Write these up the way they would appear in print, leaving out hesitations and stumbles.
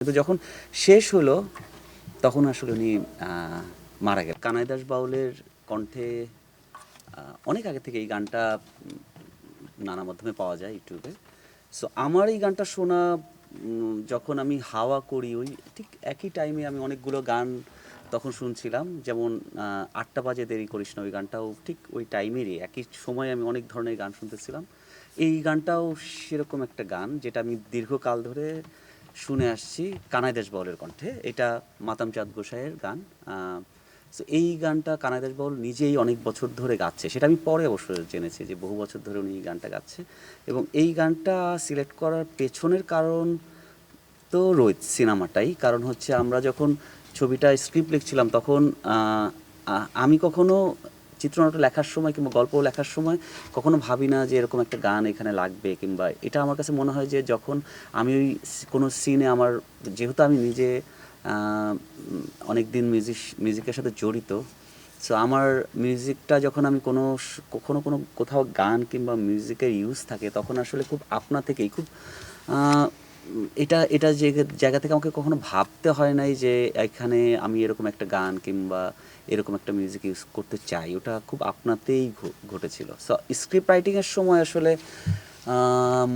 কিন্তু যখন শেষ হলো তখন আসলে উনি মারা গেলেন। কানাই দাস বাউলের কণ্ঠে অনেক আগে থেকে এই গানটা নানা মাধ্যমে পাওয়া যায় ইউটিউবে। সো আমার এই গানটা শোনা যখন আমি হাওয়া করি ওই ঠিক একই টাইমে আমি অনেকগুলো গান তখন শুনছিলাম, যেমন ৮টা বাজে দেরি করিস না, ওই গানটাও ঠিক ওই টাইমেরই একই সময়ে আমি অনেক ধরনের গান শুনতেছিলাম। এই গানটাও সেরকম একটা গান যেটা আমি দীর্ঘকাল ধরে শুনে আসছি কানাই দাস বাউলের কণ্ঠে। এটা মাতাম চাঁদ গোসাইয়ের গান। সো এই গানটা কানাই দাস বাউল নিজেই অনেক বছর ধরে গাচ্ছে, সেটা আমি পরে অবশ্য জেনেছি যে বহু বছর ধরে উনি এই গানটা গাচ্ছে। এবং এই গানটা সিলেক্ট করার পেছনের কারণ তো রোহিত সিনেমাটাই। কারণ হচ্ছে আমরা যখন ছবিটা স্ক্রিপ্ট লিখছিলাম তখন আমি কখনো চিত্রনাট্য লেখার সময় কিংবা গল্প লেখার সময় কখনো ভাবি না যে এরকম একটা গান এখানে লাগবে, কিংবা এটা আমার কাছে মনে হয় যে যখন আমি ওই কোনো সিনে আমার, যেহেতু আমি নিজে অনেক দিন মিউজিকের সাথে জড়িত, সো আমার মিউজিকটা যখন আমি কখনো কোনো কোথাও গান কিংবা মিউজিকের ইউজ থাকে তখন আসলে খুব আপনা থেকেই খুব এটা এটা যে জায়গা থেকে আমাকে কখনো ভাবতে হয় নাই যে এখানে আমি এরকম একটা গান কিংবা এরকম একটা মিউজিক ইউজ করতে চাই, ওটা খুব আপনাতেই ঘটেছিল। সো স্ক্রিপ্ট রাইটিংয়ের সময় আসলে আম,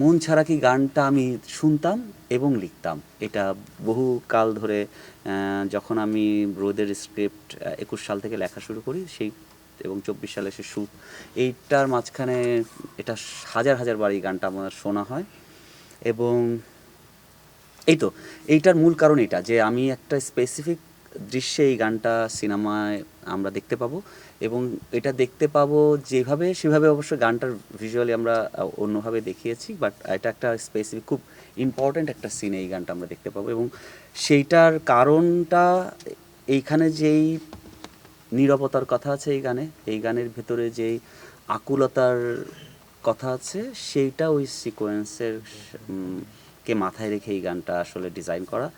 মন ছাড়া কি গানটা আমি শুনতাম এবং লিখতাম। এটা বহু কাল ধরে যখন আমি রোদের স্ক্রিপ্ট ২১ সাল থেকে লেখা শুরু করি সেই এবং ২৪ সালে সে শুট, এইটার মাঝখানে এটা হাজার হাজার বার এই গানটা আমার শোনা হয়। এবং এই তো এইটার মূল কারণ এটা যে আমি একটা স্পেসিফিক দৃশ্যে এই গানটা সিনেমায় আমরা দেখতে পাবো, এবং এটা দেখতে পাবো যেভাবে সেভাবে অবশ্য গানটার ভিজুয়ালি আমরা অন্যভাবে দেখিয়েছি, বাট এটা একটা স্পেসিফিক খুব ইম্পর্ট্যান্ট একটা সিনে এই গানটা আমরা দেখতে পাবো। এবং সেইটার কারণটা এইখানে যেই নীরবতার কথা আছে এই গানের ভেতরে যেই আকুলতার কথা আছে সেইটা ওই সিকোয়েন্সের কে মাথায় রেখে এই গানটা আসলে ডিজাইন করা।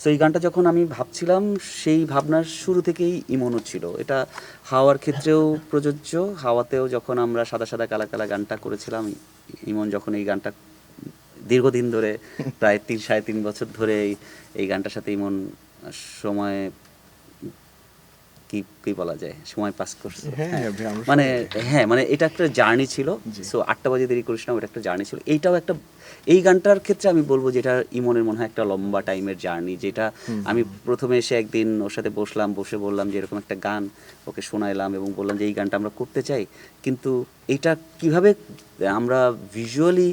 সো এই গানটা যখন আমি ভাবছিলাম সেই ভাবনার শুরু থেকেই ইমনও ছিল। এটা হাওয়ার ক্ষেত্রেও প্রযোজ্য। হাওয়াতেও যখন আমরা সাদা সাদা কালা কালা গানটা করেছিলাম, ইমন যখন এই গানটা দীর্ঘদিন ধরে প্রায় ৩.৫ বছর ধরে এই গানটার সাথে ইমন সময় কি কি বলা যায় সময় পাস করছে। মানে হ্যাঁ, মানে এটা একটা জার্নি ছিল। সো ৮টা বাজে দেরি করিস না, ওটা একটা জার্নি ছিল। এইটাও একটা, এই গানটার ক্ষেত্রে আমি বলবো যেটা ইমনের মনে হয় একটা লম্বা টাইমের জার্নি, যেটা আমি প্রথমে এসে একদিন ওর সাথে বসে বললাম যে এরকম একটা গান ওকে শোনাইলাম এবং বললাম যে এই গানটা আমরা করতে চাই, কিন্তু এটা কিভাবে আমরা ভিজুয়ালি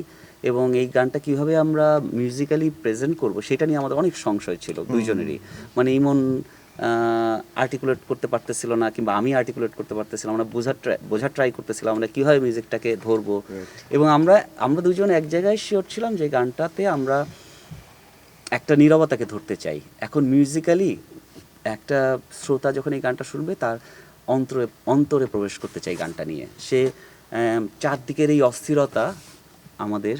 এবং এই গানটা কিভাবে আমরা মিউজিক্যালি প্রেজেন্ট করব সেটা নিয়ে আমাদের অনেক সংশয় ছিল দুইজনেরই। মানে ইমন আর্টিকুলেট করতে পারতেছিল না, কিংবা আমি আর্টিকুলেট করতে পারতেছিলাম না, বোঝার ট্রাই করতেছিলাম আমরা কীভাবে মিউজিকটাকে ধরবো। এবং আমরা দুজন এক জায়গায় শিওর ছিলাম যে গানটাতে আমরা একটা নীরবতাকে ধরতে চাই। এখন মিউজিক্যালি একটা শ্রোতা যখন এই গানটা শুনবে তার অন্তরে অন্তরে প্রবেশ করতে চাই গানটা নিয়ে। সে চারদিকের এই অস্থিরতা আমাদের,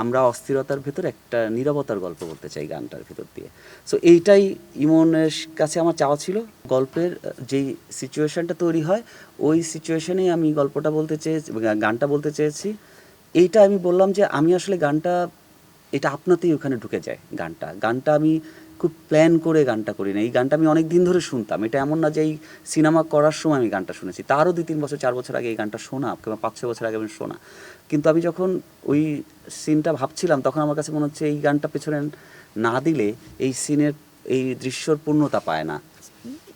আমরা অস্থিরতার ভেতর একটা নীরবতার গল্প বলতে চাই গানটার ভেতর দিয়ে। সো এইটাই ইমনের কাছে আমার চাওয়া ছিল। গল্পের যেই সিচুয়েশানটা তৈরি হয় ওই সিচুয়েশানেই আমি গল্পটা বলতে চেয়েছি, গানটা বলতে চেয়েছি। এইটা আমি বললাম যে আমি আসলে গানটা এটা আপনাতেই ওখানে ঢুকে যায়। গানটা আমি খুব প্ল্যান করে গানটা করি না। এই গানটা আমি অনেক দিন ধরে শুনতাম। এটা এমন না যে এই সিনেমা করার সময় আমি গানটা শুনেছি, তারও ২-৩ বছর ৪ বছর আগে এই গানটা শোনা, কিংবা ৫-৬ বছর আগে আমি শোনা। কিন্তু আমি যখন ওই সিনটা ভাবছিলাম তখন আমার কাছে মনে হচ্ছে এই গানটা পেছনে না দিলে এই সিনের এই দৃশ্যর পূর্ণতা পায় না।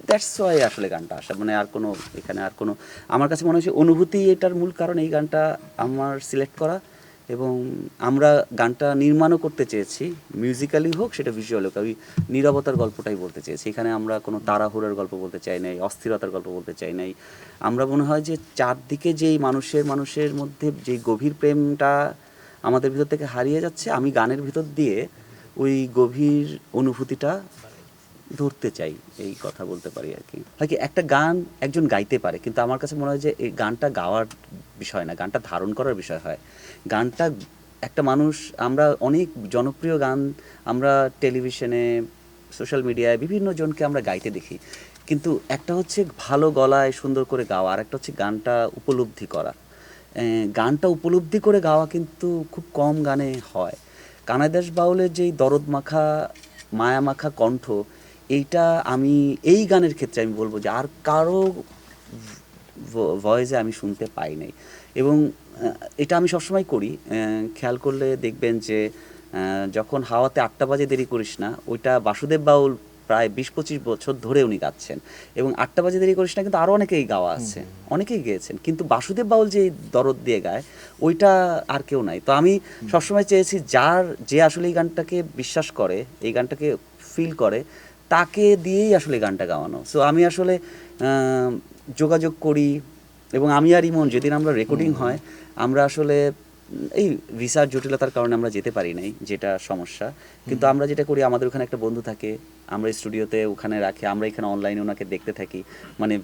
দ্যাটস ওয়াই আসলে গানটা আসা, মানে আর কোনো এখানে আর কোনো, আমার কাছে মনে হচ্ছে অনুভূতি এটার মূল কারণ এই গানটা আমার সিলেক্ট করা। এবং আমরা গানটা নির্মাণও করতে চেয়েছি, মিউজিক্যালি হোক সেটা ভিজুয়াল হোক, ওই নীরবতার গল্পটাই বলতে চেয়েছি। এখানে আমরা কোনো তাড়াহুড়োর গল্প বলতে চাই নাই, অস্থিরতার গল্প বলতে চাই নাই। আমরা মনে হয় যে চারদিকে যেই মানুষের মধ্যে যেই গভীর প্রেমটা আমাদের ভিতর থেকে হারিয়ে যাচ্ছে, আমি গানের ভিতর দিয়ে ওই গভীর অনুভূতিটা ধরতে চাই, এই কথা বলতে পারি আর কি। হয় কি একটা গান একজন গাইতে পারে, কিন্তু আমার কাছে মনে হয় যে এই গানটা গাওয়ার বিষয় না, গানটা ধারণ করার বিষয় হয়। গানটা একটা মানুষ, আমরা অনেক জনপ্রিয় গান আমরা টেলিভিশনে সোশ্যাল মিডিয়ায় বিভিন্ন জনকে আমরা গাইতে দেখি, কিন্তু একটা হচ্ছে ভালো গলায় সুন্দর করে গাওয়া, আর একটা হচ্ছে গানটা উপলব্ধি করা। গানটা উপলব্ধি করে গাওয়া কিন্তু খুব কম গানে হয়। কানাইদাস বাউলের যেই দরদ মাখা মায়া মাখা কণ্ঠ, এইটা আমি এই গানের ক্ষেত্রে আমি বলবো যে আর কারো ভয়েসে আমি শুনতে পাই নাই। এবং এটা আমি সবসময় করি, খেয়াল করলে দেখবেন যে যখন হাওয়াতে 8টা বাজে দেরি করিস না, ওইটা বাসুদেব বাউল প্রায় 20-25 বছর ধরে উনি গাচ্ছেন। এবং 8টা বাজে দেরি করিস না কিন্তু আরও অনেকেই গাওয়া আছে, অনেকেই গেয়েছেন, কিন্তু বাসুদেব বাউল যে দরদ দিয়ে গায় ওইটা আর কেউ নাই। তো আমি সবসময় চেয়েছি যে আসলে এই গানটাকে বিশ্বাস করে, এই গানটাকে ফিল করে, তাকে দিয়েই আসলে গানটা গাওয়ানো। সো আমি আসলে যোগাযোগ করি, এবং আমি আর ইমন যেদিন আমরা রেকর্ডিং হয়, আমরা আসলে এই ভিসার জটিলতার কারণে আমরা যেতে পারি নাই, যেটা সমস্যা। কিন্তু আমরা যেটা করি, আমাদের ওখানে একটা বন্ধু থাকে, আমরা স্টুডিওতে ওখানে রাখি, আমরা এখানে অনলাইনে ওনাকে দেখতে থাকি, মানে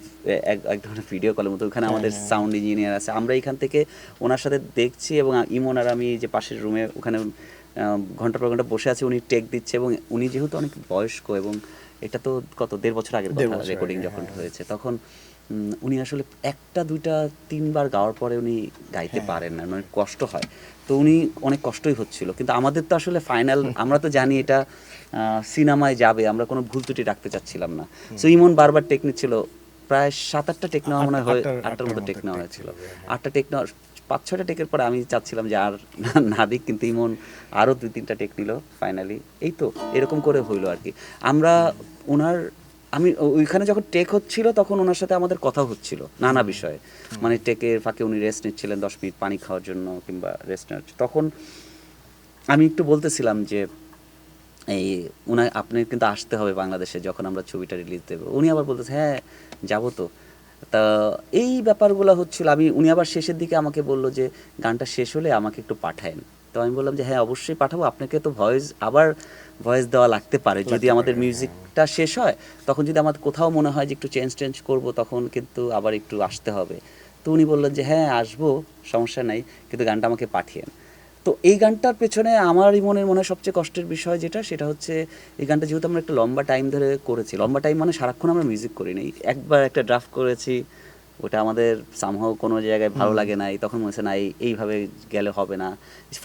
এক ধরনের ভিডিও কলের মতো। ওখানে আমাদের সাউন্ড ইঞ্জিনিয়ার আছে, আমরা এখান থেকে ওনার সাথে দেখছি, এবং ইমন আর আমি যে পাশের রুমে ওখানে ঘন্টার পর ঘন্টা বসে আছে, উনি টেক দিচ্ছে। এবং উনি যেহেতু অনেক বয়স্ক, এবং এটা তো কত 1.5 বছর আগের কথা, রেকর্ডিং যখন হয়েছে, তখন উনি আসলে 1টা 2টা 3বার গাওয়ার পরে উনি গাইতে পারেন না, অনেক কষ্ট হয়। তো উনি অনেক কষ্টই হচ্ছিল, কিন্তু আমাদের তো আসলে ফাইনাল, আমরা তো জানি এটা সিনেমায় যাবে, আমরা কোনো ভুল ত্রুটি রাখতে চাচ্ছিলাম না। সো ইমন বারবার টেক নিচ্ছিল, প্রায় 7-8টা টেক নেওয়া মনে হয়, 8টার মতো টেক নেওয়া হয়েছিল। 8টা টেক নেওয়া, 5-6টা টেকের পরে আমি চাচ্ছিলাম যে আর না দিক, কিন্তু ইমন আরও 2-3টা টেক নিল ফাইনালি। এই তো এরকম করে হইলো আর কি। আমরা ওনার, আমি ওইখানে যখন টেক হচ্ছিল তখন ওনার সাথে আমাদের কথা হচ্ছিল নানা বিষয়ে, মানে টেকের ফাঁকে উনি রেস্ট নিচ্ছিলেন 10 মিনিট পানি খাওয়ার জন্য কিংবা রেস্ট নেওয়ার, তখন আমি একটু বলতেছিলাম যে এই আপনি কিন্তু আসতে হবে বাংলাদেশে যখন আমরা ছবিটা রিলিজ দেবো। উনি আবার বলতেছে হ্যাঁ যাবো তো। তা এই ব্যাপারগুলো হচ্ছিল। উনি আবার শেষের দিকে আমাকে বললো যে গানটা শেষ হলে আমাকে একটু পাঠায়েন। তো আমি বললাম যে হ্যাঁ অবশ্যই পাঠাবো, আপনাকে তো ভয়েস দেওয়া লাগতে পারে যদি আমাদের মিউজিকটা শেষ হয়, তখন যদি আমাদের কোথাও মনে হয় যে একটু চেঞ্জ করবো, তখন কিন্তু আবার একটু আসতে হবে। তো উনি বললেন যে হ্যাঁ আসবো, সমস্যা নাই, কিন্তু গানটা আমাকে পাঠিয়েন। তো এই গানটার পেছনে আমারই মনে হয় সবচেয়ে কষ্টের বিষয় সেটা হচ্ছে, এই গানটা যেহেতু আমরা একটা লম্বা টাইম ধরে করেছি, লম্বা টাইম মানে সারাক্ষণ আমরা মিউজিক করিনি, একবার একটা ড্রাফট করেছি, ওটা আমাদের সামহাও কোনো জায়গায় ভালো লাগে নাই, তখন মনে হচ্ছে না এইভাবে গেলে হবে না।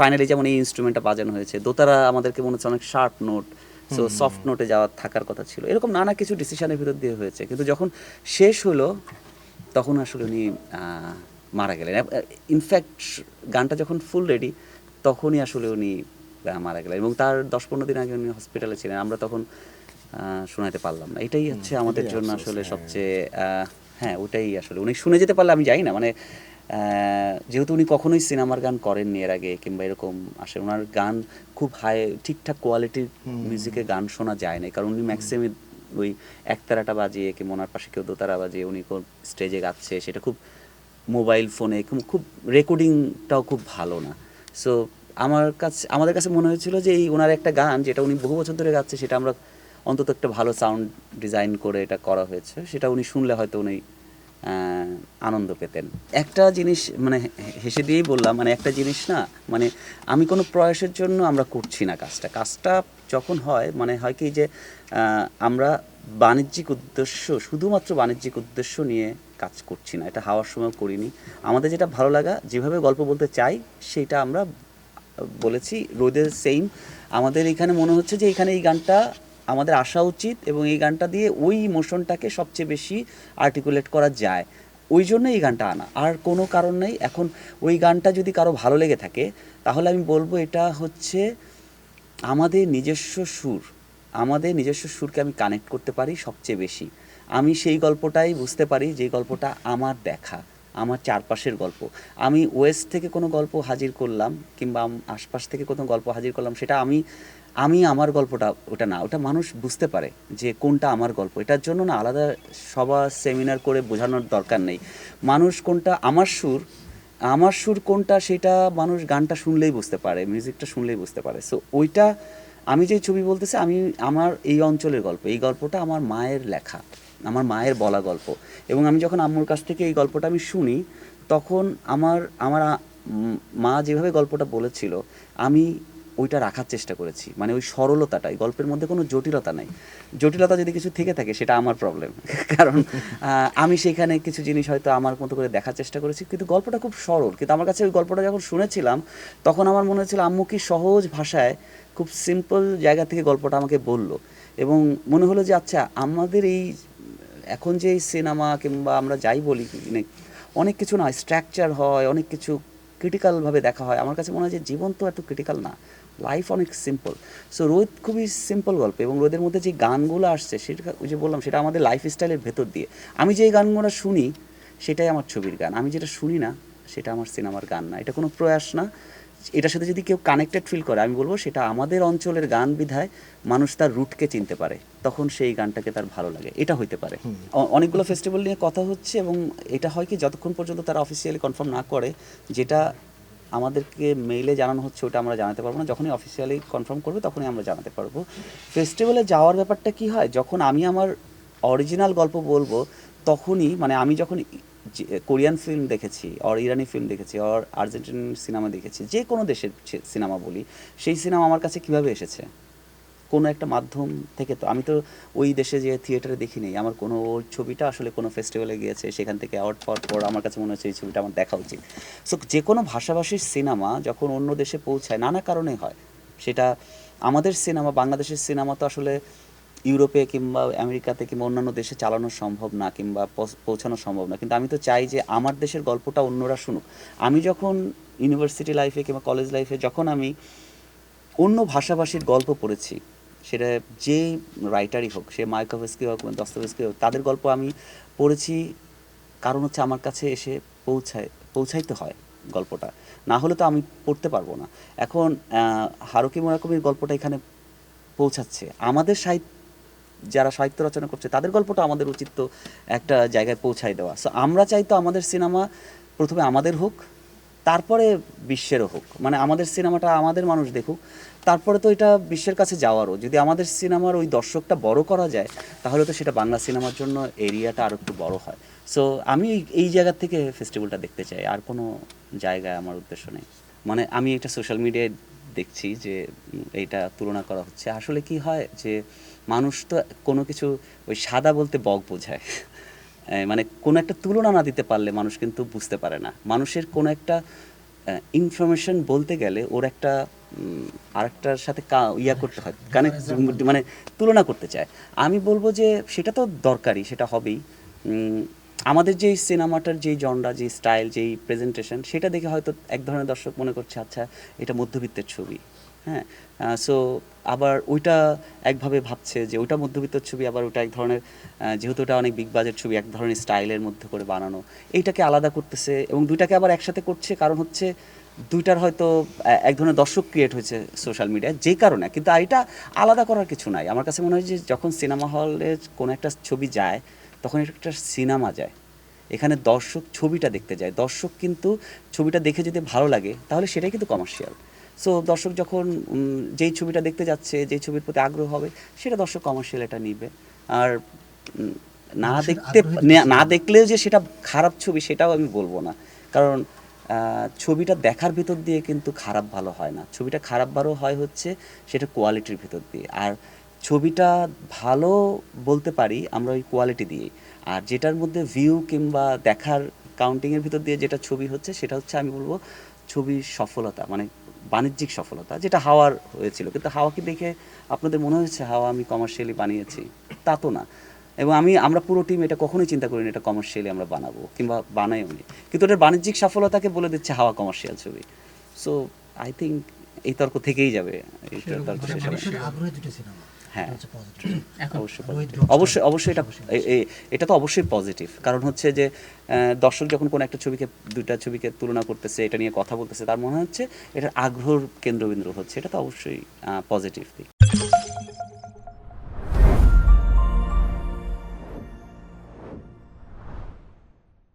ফাইনালি যেমন এই ইনস্ট্রুমেন্টটা বাজানো হয়েছে, দোতারা আমাদেরকে মনে হচ্ছে অনেক শার্প নোট, সো সফট নোটে যাওয়ার থাকার কথা ছিল, এরকম নানা কিছু ডিসিশনের ভিতর দিয়ে হয়েছে। কিন্তু যখন শেষ হলো তখন আসলে উনি মারা গেলেন। ইনফ্যাক্ট গানটা যখন ফুল রেডি তখনই আসলে উনি মারা গেলেন, এবং তার 10-15 দিন আগে উনি হসপিটালে ছিলেন, আমরা তখন শোনাতে পারলাম না। এটাই হচ্ছে আমাদের জন্য আসলে সবচেয়ে, হ্যাঁ ওটাই আসলে উনি শুনে যেতে পারলে আমি যাই না, মানে যেহেতু উনি কখনোই সিনেমার গান করেননি এর আগে কিংবা এরকম আসে, ওনার গান খুব হাই ঠিকঠাক কোয়ালিটির মিউজিকের গান শোনা যায় না, কারণ উনি ম্যাক্সিমাম ওই একতারাটা বাজিয়ে কিংবা ওনার পাশে কেউ দোতারা বাজিয়ে উনি স্টেজে গাচ্ছে, সেটা খুব মোবাইল ফোনে খুব রেকর্ডিংটাও খুব ভালো না। সো আমাদের কাছে মনে হয়েছিল যে এই ওনার একটা গান যেটা উনি বহু বছর ধরে গাচ্ছে, সেটা আমরা অন্তত একটা ভালো সাউন্ড ডিজাইন করে এটা করা হয়েছে, সেটা উনি শুনলে হয়তো উনি আনন্দ পেতেন। একটা জিনিস মানে হেসে দিয়েই বললাম, মানে একটা জিনিস না, মানে আমি কোনো প্রয়াসের জন্য আমরা করছি না কাজটা যখন হয়, মানে হয় কি যে আমরা শুধুমাত্র বাণিজ্যিক উদ্দেশ্য নিয়ে কাজ করছি না, এটা হওয়ার সময় করিনি। আমাদের যেটা ভালো লাগা, যেভাবে গল্প বলতে চাই সেটা আমরা বলেছি। রোদের সেইম, আমাদের এখানে মনে হচ্ছে যে এখানে এই গানটা আমাদের আসা উচিত, এবং এই গানটা দিয়ে ওই ইমোশনটাকে সবচেয়ে বেশি আর্টিকুলেট করা যায়, ওই জন্য এই গানটা আনা, আর কোনো কারণ নেই। এখন ওই গানটা যদি কারো ভালো লেগে থাকে, তাহলে আমি বলবো এটা হচ্ছে আমাদের নিজস্ব সুরকে আমি কানেক্ট করতে পারি সবচেয়ে বেশি। আমি সেই গল্পটাই বুঝতে পারি যে গল্পটা আমার দেখা, আমার চারপাশের গল্প। আমি ওয়েস্ট থেকে কোনো গল্প হাজির করলাম কিংবা আশপাশ থেকে কোনো গল্প হাজির করলাম, সেটা আমি আমার গল্পটা ওটা না, ওটা মানুষ বুঝতে পারে যে কোনটা আমার গল্প। এটার জন্য না আলাদা সভা সেমিনার করে বোঝানোর দরকার নেই। মানুষ কোনটা আমার সুর কোনটা সেটা মানুষ গানটা শুনলেই বুঝতে পারে, মিউজিকটা শুনলেই বুঝতে পারে। সো ওইটা, আমি যে ছবি বলতেছি, আমার এই অঞ্চলের গল্প, এই গল্পটা আমার মায়ের লেখা, আমার মায়ের বলা গল্প। এবং আমি যখন আম্মুর কাছ থেকে এই গল্পটা আমি শুনি, তখন আমার মা যেভাবে গল্পটা বলেছিল, আমি ওইটা রাখার চেষ্টা করেছি, মানে ওই সরলতাটাই, গল্পের মধ্যে কোনো জটিলতা নাই। জটিলতা যদি কিছু থেকে থাকে সেটা আমার প্রবলেম কারণ আমি সেখানে কিছু জিনিস হয়তো আমার মতো করে দেখার চেষ্টা করেছি, কিন্তু গল্পটা খুব সরল। কিন্তু আমার কাছে ওই গল্পটা যখন শুনেছিলাম তখন আমার মনে হচ্ছিল আম্মু কি সহজ ভাষায় খুব সিম্পল জায়গা থেকে গল্পটা আমাকে বলল, এবং মনে হলো যে আচ্ছা আমাদের এই এখন যে সিনেমা কিংবা আমরা যাই বলি মানে অনেক কিছু না স্ট্রাকচার হয়, অনেক কিছু ক্রিটিক্যালভাবে দেখা হয়। আমার কাছে মনে হয় যে জীবন তো এত ক্রিটিক্যাল না, লাইফ অনেক সিম্পল। সো রোদ খুবই সিম্পল গল্প, এবং রোদের মধ্যে যে গানগুলো আসছে সেটা ওই যে বললাম সেটা আমাদের লাইফ স্টাইলের ভেতর দিয়ে। আমি যে গানগুলো শুনি সেটাই আমার ছবির গান, আমি যেটা শুনি না সেটা আমার সিনেমার গান না। এটা কোনো প্রয়াস না। এটার সাথে যদি কেউ কানেক্টেড ফিল করে আমি বলবো সেটা আমাদের অঞ্চলের গান বিধায় মানুষ তার রুটকে চিনতে পারে, তখন সেই গানটাকে তার ভালো লাগে, এটা হইতে পারে। অনেকগুলো ফেস্টিভ্যাল নিয়ে কথা হচ্ছে, এবং এটা হয় কি যতক্ষণ পর্যন্ত তারা অফিসিয়ালি কনফার্ম না করে, যেটা আমাদেরকে মেইলে জানানো হচ্ছে ওটা আমরা জানাতে পারবো না, যখনই অফিসিয়ালি কনফার্ম করবে তখনই আমরা জানাতে পারবো। ফেস্টিভ্যালে যাওয়ার ব্যাপারটা কি হয়, যখন আমি আমার অরিজিনাল গল্প বলবো তখনই, মানে আমি যখন কোরিয়ান ফিল্ম দেখেছি অর ইরানি ফিল্ম দেখেছি অর আর্জেন্টিন সিনেমা দেখেছি, যে কোনো দেশের সিনেমা বলি, সেই সিনেমা আমার কাছে কীভাবে এসেছে, কোনো একটা মাধ্যম থেকে। তো আমি তো ওই দেশে যে থিয়েটারে দেখি নেই, আমার কোনো ওই ছবিটা আসলে কোনো ফেস্টিভ্যালে গিয়েছে, সেখান থেকে অ্যাওয়ার্ড পাওয়ার পর আমার কাছে মনে হচ্ছে এই ছবিটা আমার দেখা উচিত। সো যে কোনো ভাষাভাষীর সিনেমা যখন অন্য দেশে পৌঁছায় নানা কারণে হয়, সেটা আমাদের সিনেমা, বাংলাদেশের সিনেমা তো আসলে ইউরোপে কিংবা আমেরিকাতে কিংবা অন্যান্য দেশে চালানো সম্ভব না কিংবা পৌঁছানো সম্ভব না, কিন্তু আমি তো চাই যে আমার দেশের গল্পটা অন্যরা শুনুক। আমি যখন ইউনিভার্সিটি লাইফে কিংবা কলেজ লাইফে যখন আমি অন্য ভাষাভাষীর গল্প পড়েছি, সেটা যে রাইটারই হোক, সে মায়াকোভস্কি হোক দস্তয়েভস্কি হোক, তাদের গল্প আমি পড়েছি কারণ হচ্ছে আমার কাছে এসে পৌঁছাইতে হয় গল্পটা, না হলে তো আমি পড়তে পারবো না। এখন হারুকি মুরাকামির গল্পটা এখানে পৌঁছাচ্ছে, আমাদের যারা সাহিত্য রচনা করছে তাদের গল্পটা আমাদের উচিত তো একটা জায়গায় পৌঁছায় দেওয়া। সো আমরা চাই তো আমাদের সিনেমা প্রথমে আমাদের হোক, তারপরে বিশ্বেরও হোক, মানে আমাদের সিনেমাটা আমাদের মানুষ দেখুক, তারপরে তো এটা বিশ্বের কাছে যাওয়ারও। যদি আমাদের সিনেমার ওই দর্শকটা বড় করা যায় তাহলে তো সেটা বাংলা সিনেমার জন্য এরিয়াটা আরও একটু বড় হয়। সো আমি এই জায়গা থেকে ফেস্টিভ্যালটা দেখতে চাই, আর কোনো জায়গায় আমার উদ্দেশ্য নেই। মানে আমি এটা সোশ্যাল মিডিয়ায় দেখছি যে এইটা তুলনা করা হচ্ছে। আসলে কি হয় যে মানুষ তো কোনো কিছু ওই সাদা বলতে বক বোঝায় মানে কোনো একটা তুলনা না দিতে পারলে মানুষ কিন্তু বুঝতে পারে না। মানুষের কোনো একটা ইনফরমেশন বলতে গেলে ওর একটা আরেকটার সাথে ইয়া করতে হয়, কানেক্ট, মানে তুলনা করতে চায়। আমি বলবো যে সেটা তো দরকারি, সেটা হবেই। আমাদের যেই সিনেমাটার যেই জনরা, যেই স্টাইল, যেই প্রেজেন্টেশন, সেটা দেখে হয়তো এক ধরনের দর্শক মনে করছে আচ্ছা এটা মধ্যবিত্তের ছবি, হ্যাঁ। সো আবার ওইটা একভাবে ভাবছে যে ওইটা মধ্যবিত্তের ছবি, আবার ওইটা এক ধরনের যেহেতু ওটা অনেক বিগ বাজেট ছবি, এক ধরনের স্টাইলের মধ্যে করে বানানো, এইটাকে আলাদা করতেছে এবং দুইটাকে আবার একসাথে করছে। কারণ হচ্ছে দুইটার হয়তো এক ধরনের দর্শক ক্রিয়েট হয়েছে সোশ্যাল মিডিয়ায়, যেই কারণে। কিন্তু এটা আলাদা করার কিছু নাই। আমার কাছে মনে হয় যে যখন সিনেমা হলে কোনো একটা ছবি যায় তখন একটা সিনেমা যায়, এখানে দর্শক ছবিটা দেখতে যায়। দর্শক কিন্তু ছবিটা দেখে যদি ভালো লাগে তাহলে সেটাই কিন্তু কমার্শিয়াল। সো দর্শক যখন যেই ছবিটা দেখতে যাচ্ছে, যেই ছবির প্রতি আগ্রহ হবে, সেটা দর্শক কমার্শিয়াল এটা নিবে। আর না দেখলেও যে সেটা খারাপ ছবি সেটাও আমি বলবো না, কারণ ছবিটা দেখার ভিতর দিয়ে কিন্তু খারাপ ভালো হয় না। ছবিটা খারাপ ভালো হয় হচ্ছে সেটা কোয়ালিটির ভিতর দিয়ে, আর ছবিটা ভালো বলতে পারি আমরা ওই কোয়ালিটি দিয়েই। আর যেটার মধ্যে ভিউ কিংবা দেখার কাউন্টিংয়ের ভিতর দিয়ে যেটা ছবি হচ্ছে সেটা হচ্ছে আমি বলবো ছবির সফলতা, মানে বাণিজ্যিক সফলতা, যেটা হাওয়ার হয়েছিল। কিন্তু হাওয়াকে দেখে আপনাদের মনে হয়েছে হাওয়া আমি কমার্শিয়ালি বানিয়েছি? তা তো না। এবং আমরা পুরো টিম এটা কখনোই চিন্তা করিনি এটা কমার্শিয়ালি আমরা বানাবো কিংবা বানাইও নি, কিন্তু ওটার বাণিজ্যিক সফলতাকে বলে দিচ্ছে হাওয়া কমার্শিয়াল ছবি। সো আই থিঙ্ক এই তর্ক থেকেই যাবে, এইটা তর্ক শেষ হবে না। হ্যাঁ, অবশ্যই অবশ্যই এটা তো অবশ্যই পজিটিভ। কারণ হচ্ছে যে দর্শক যখন কোনো একটা ছবিকে, দুইটা ছবিকে তুলনা করতেছে, এটা নিয়ে কথা বলতেছে, তার মনে হচ্ছে এটার আগ্রহের কেন্দ্রবিন্দু হচ্ছে, এটা তো অবশ্যই পজিটিভ দিক।